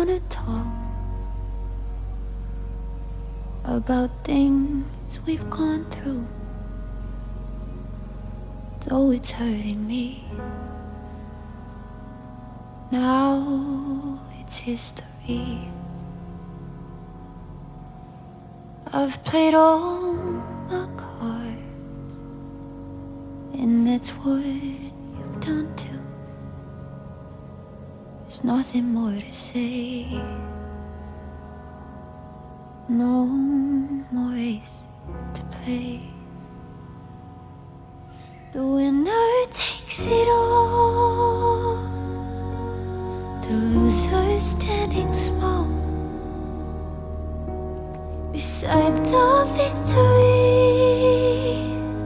wanna talk about things we've gone through, though it's hurting me. Now it's history. I've played all my cards, and that's what you've done too. There's nothing more to say. No more race to play. The winner takes it all, the loser standing small beside the victor.